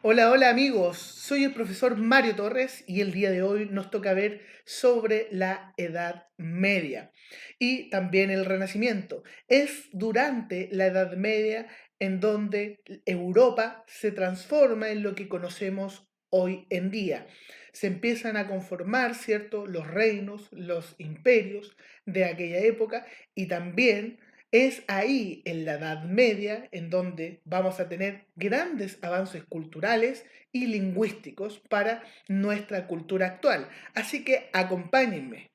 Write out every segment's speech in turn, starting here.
Hola, hola amigos, soy el profesor Mario Torres y el día de hoy nos toca ver sobre la Edad Media y también el Renacimiento. Es durante la Edad Media en donde Europa se transforma en lo que conocemos hoy en día. Se empiezan a conformar, ¿cierto?, los reinos, los imperios de aquella época y también es ahí, en la Edad Media, en donde vamos a tener grandes avances culturales y lingüísticos para nuestra cultura actual. Así que acompáñenme.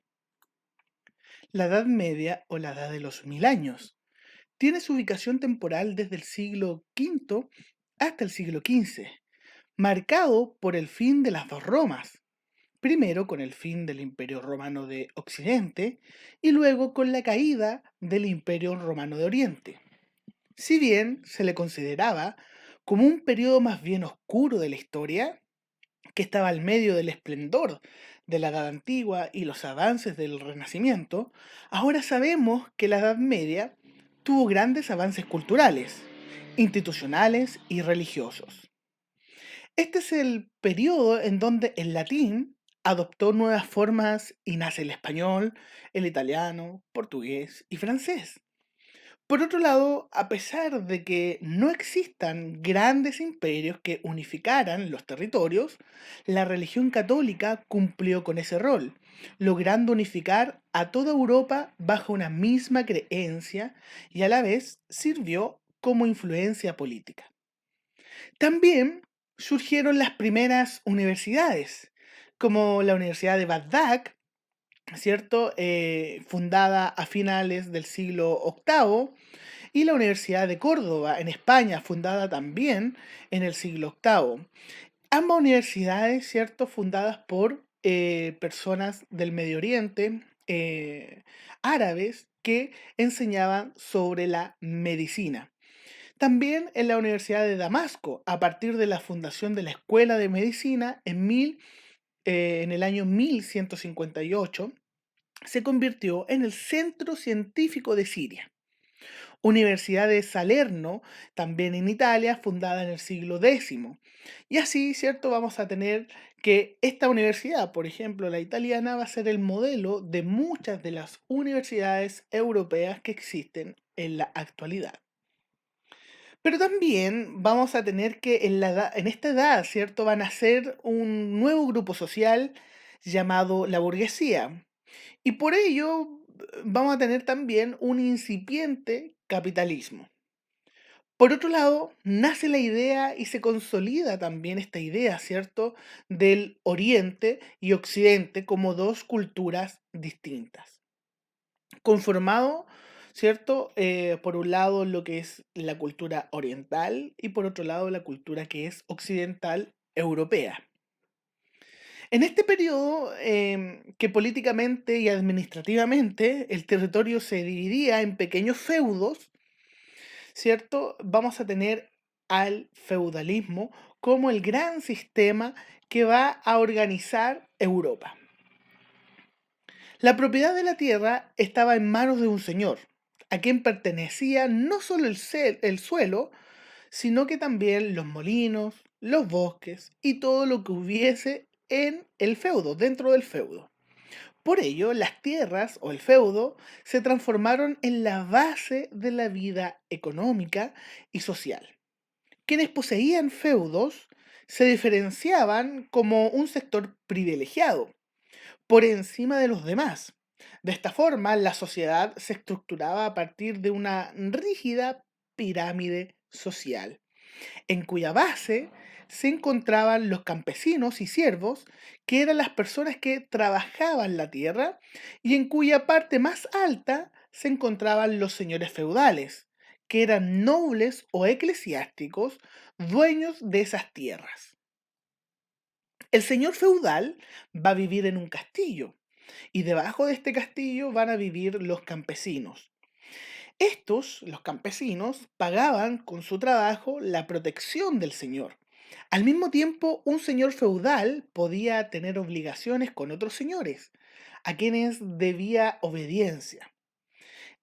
La Edad Media o la Edad de los Mil Años tiene su ubicación temporal desde el siglo V hasta el siglo XV, marcado por el fin de las dos Romas, primero con el fin del Imperio Romano de Occidente y luego con la caída del Imperio Romano de Oriente. Si bien se le consideraba como un periodo más bien oscuro de la historia, que estaba al medio del esplendor de la Edad Antigua y los avances del Renacimiento, ahora sabemos que la Edad Media tuvo grandes avances culturales, institucionales y religiosos. Este es el periodo en donde el latín adoptó nuevas formas y nace el español, el italiano, portugués y francés. Por otro lado, a pesar de que no existan grandes imperios que unificaran los territorios, la religión católica cumplió con ese rol, logrando unificar a toda Europa bajo una misma creencia y a la vez sirvió como influencia política. También surgieron las primeras universidades, como la Universidad de Bagdad, ¿cierto? Fundada a finales del siglo octavo y la Universidad de Córdoba, en España, fundada también en el siglo octavo. Ambas universidades, ¿cierto?, fundadas por personas del Medio Oriente, árabes, que enseñaban sobre la medicina. También en la Universidad de Damasco, a partir de la fundación de la Escuela de Medicina en el año 1158, se convirtió en el centro científico de Siria. Universidad de Salerno, también en Italia, fundada en el siglo X. Y así, ¿cierto? Vamos a tener que esta universidad, por ejemplo, la italiana, va a ser el modelo de muchas de las universidades europeas que existen en la actualidad. Pero también vamos a tener que en esta edad, ¿cierto? Van a ser un nuevo grupo social llamado la burguesía. Y por ello vamos a tener también un incipiente capitalismo. Por otro lado, nace la idea y se consolida también esta idea, ¿cierto?, del Oriente y Occidente como dos culturas distintas. Conformado, ¿cierto?, por un lado lo que es la cultura oriental y por otro lado la cultura que es occidental europea. En este periodo, que políticamente y administrativamente el territorio se dividía en pequeños feudos, ¿cierto? Vamos a tener al feudalismo como el gran sistema que va a organizar Europa. La propiedad de la tierra estaba en manos de un señor, a quien pertenecía no solo el suelo, sino que también los molinos, los bosques y todo lo que hubiese en el feudo, dentro del feudo. Por ello, las tierras o el feudo se transformaron en la base de la vida económica y social. Quienes poseían feudos se diferenciaban como un sector privilegiado, por encima de los demás. De esta forma, la sociedad se estructuraba a partir de una rígida pirámide social en cuya base se encontraban los campesinos y siervos, que eran las personas que trabajaban la tierra, y en cuya parte más alta se encontraban los señores feudales, que eran nobles o eclesiásticos, dueños de esas tierras. El señor feudal va a vivir en un castillo, y debajo de este castillo van a vivir los campesinos. Estos, los campesinos, pagaban con su trabajo la protección del señor. Al mismo tiempo, un señor feudal podía tener obligaciones con otros señores, a quienes debía obediencia.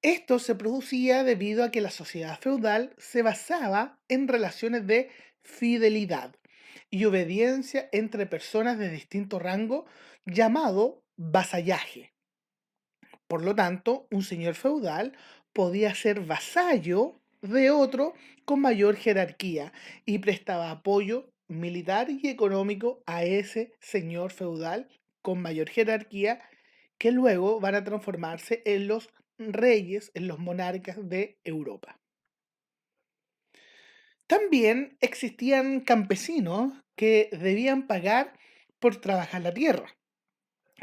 Esto se producía debido a que la sociedad feudal se basaba en relaciones de fidelidad. y obediencia entre personas de distinto rango llamado vasallaje. Por lo tanto, un señor feudal podía ser vasallo de otro con mayor jerarquía y prestaba apoyo militar y económico a ese señor feudal con mayor jerarquía que luego van a transformarse en los reyes, en los monarcas de Europa. También existían campesinos que debían pagar por trabajar la tierra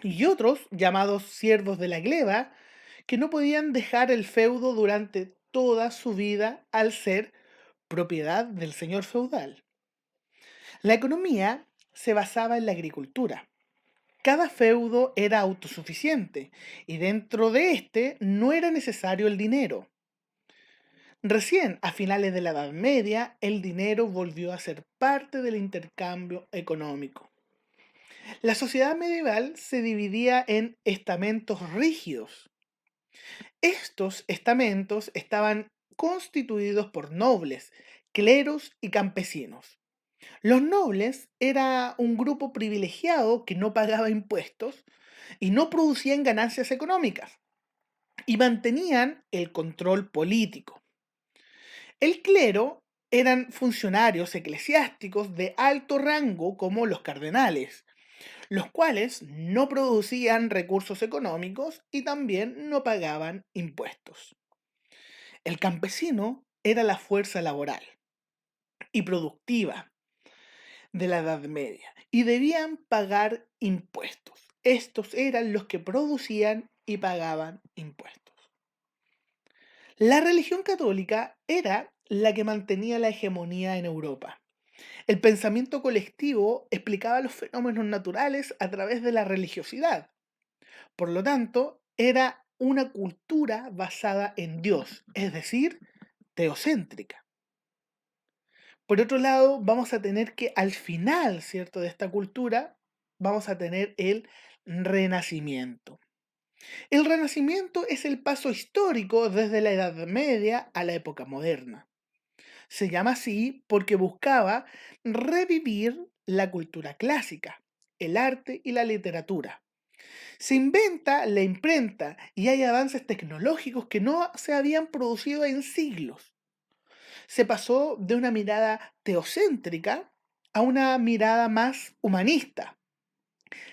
y otros, llamados siervos de la gleba, que no podían dejar el feudo durante toda su vida al ser propiedad del señor feudal. La economía se basaba en la agricultura. Cada feudo era autosuficiente y dentro de este no era necesario el dinero. Recién a finales de la Edad Media, el dinero volvió a ser parte del intercambio económico. La sociedad medieval se dividía en estamentos rígidos. Estos estamentos estaban constituidos por nobles, cleros y campesinos. Los nobles era un grupo privilegiado que no pagaba impuestos y no producían ganancias económicas y mantenían el control político. El clero eran funcionarios eclesiásticos de alto rango como los cardenales, los cuales no producían recursos económicos y también no pagaban impuestos. El campesino era la fuerza laboral y productiva de la Edad Media y debían pagar impuestos. Estos eran los que producían y pagaban impuestos. La religión católica era la que mantenía la hegemonía en Europa. El pensamiento colectivo explicaba los fenómenos naturales a través de la religiosidad. Por lo tanto, era una cultura basada en Dios, es decir, teocéntrica. Por otro lado, vamos a tener que al final, ¿cierto?, de esta cultura, vamos a tener el Renacimiento. El Renacimiento es el paso histórico desde la Edad Media a la época moderna. Se llama así porque buscaba revivir la cultura clásica, el arte y la literatura. Se inventa la imprenta y hay avances tecnológicos que no se habían producido en siglos. Se pasó de una mirada teocéntrica a una mirada más humanista.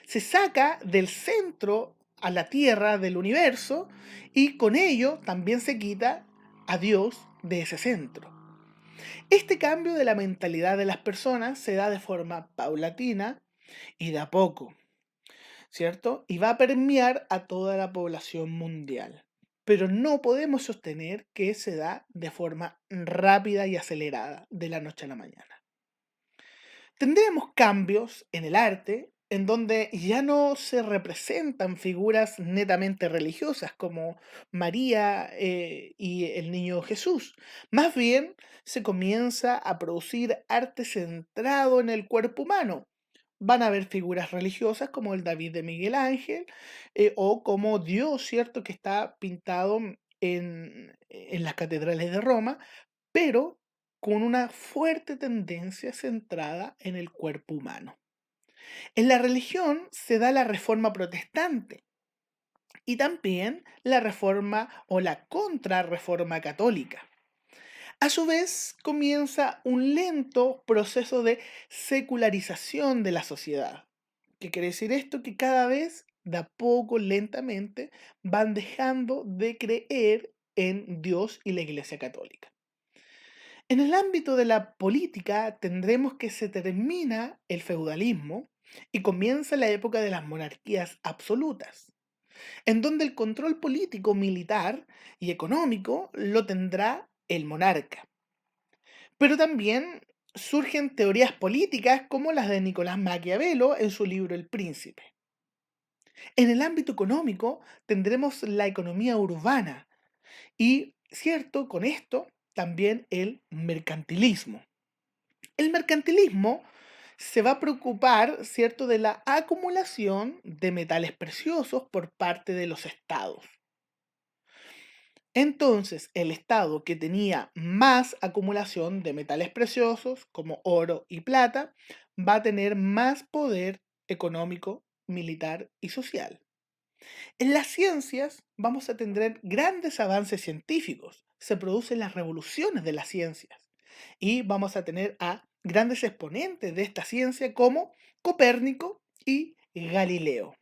Se saca del centro a la tierra del universo y con ello también se quita a Dios de ese centro. Este cambio de la mentalidad de las personas se da de forma paulatina y de a poco, ¿cierto? Y va a permear a toda la población mundial. Pero no podemos sostener que se da de forma rápida y acelerada de la noche a la mañana. Tendremos cambios en el arte en donde ya no se representan figuras netamente religiosas como María y el niño Jesús. Más bien se comienza a producir arte centrado en el cuerpo humano. Van a haber figuras religiosas como el David de Miguel Ángel o como Dios, ¿cierto?, que está pintado en las catedrales de Roma, pero con una fuerte tendencia centrada en el cuerpo humano. En la religión se da la reforma protestante y también la reforma o la contrarreforma católica. A su vez, comienza un lento proceso de secularización de la sociedad. ¿Qué quiere decir esto? Que cada vez, de a poco, lentamente, van dejando de creer en Dios y la Iglesia Católica. En el ámbito de la política tendremos que se termina el feudalismo y comienza la época de las monarquías absolutas, en donde el control político, militar y económico lo tendrá el monarca. Pero también surgen teorías políticas como las de Nicolás Maquiavelo en su libro El Príncipe. En el ámbito económico tendremos la economía urbana y, cierto, con esto también el mercantilismo. El mercantilismo se va a preocupar, ¿cierto?, de la acumulación de metales preciosos por parte de los estados. Entonces, el Estado que tenía más acumulación de metales preciosos, como oro y plata, va a tener más poder económico, militar y social. En las ciencias vamos a tener grandes avances científicos, se producen las revoluciones de las ciencias y vamos a tener a grandes exponentes de esta ciencia como Copérnico y Galileo.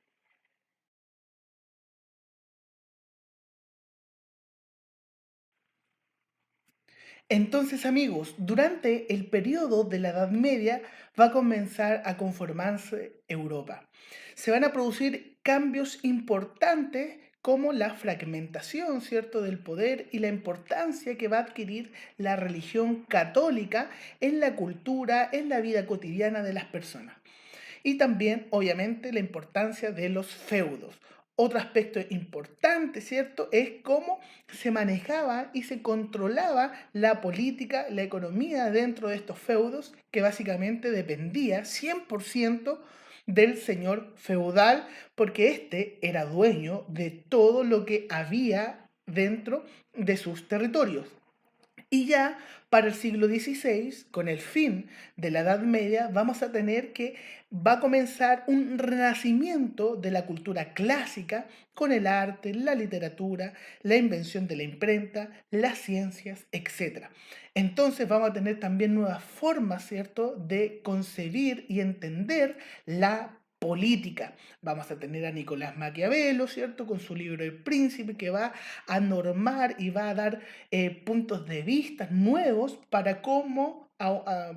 Entonces, amigos, durante el periodo de la Edad Media va a comenzar a conformarse Europa. Se van a producir cambios importantes como la fragmentación, ¿cierto?, del poder y la importancia que va a adquirir la religión católica en la cultura, en la vida cotidiana de las personas. Y también, obviamente, la importancia de los feudos. Otro aspecto importante, ¿cierto?, es cómo se manejaba y se controlaba la política, la economía dentro de estos feudos, que básicamente dependía 100% del señor feudal, porque éste era dueño de todo lo que había dentro de sus territorios. Y ya para el siglo XVI, con el fin de la Edad Media, vamos a tener que va a comenzar un renacimiento de la cultura clásica con el arte, la literatura, la invención de la imprenta, las ciencias, etcétera. Entonces vamos a tener también nuevas formas, ¿cierto?, de concebir y entender la política. Vamos a tener a Nicolás Maquiavelo, ¿cierto?, con su libro El Príncipe, que va a normar y va a dar puntos de vista nuevos para cómo,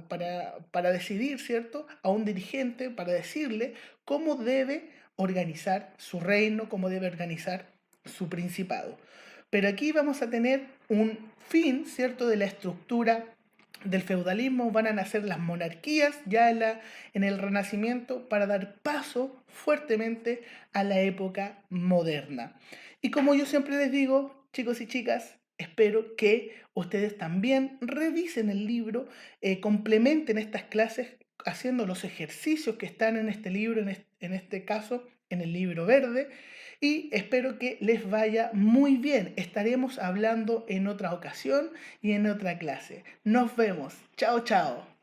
para decidir, ¿cierto?, a un dirigente, para decirle cómo debe organizar su reino, cómo debe organizar su principado. Pero aquí vamos a tener un fin, ¿cierto?, de la estructura del feudalismo, van a nacer las monarquías ya en el Renacimiento para dar paso fuertemente a la época moderna. Y como yo siempre les digo, chicos y chicas, espero que ustedes también revisen el libro, complementen estas clases haciendo los ejercicios que están en este libro, en este caso, en el libro verde, y espero que les vaya muy bien. Estaremos hablando en otra ocasión y en otra clase. Nos vemos. Chao, chao.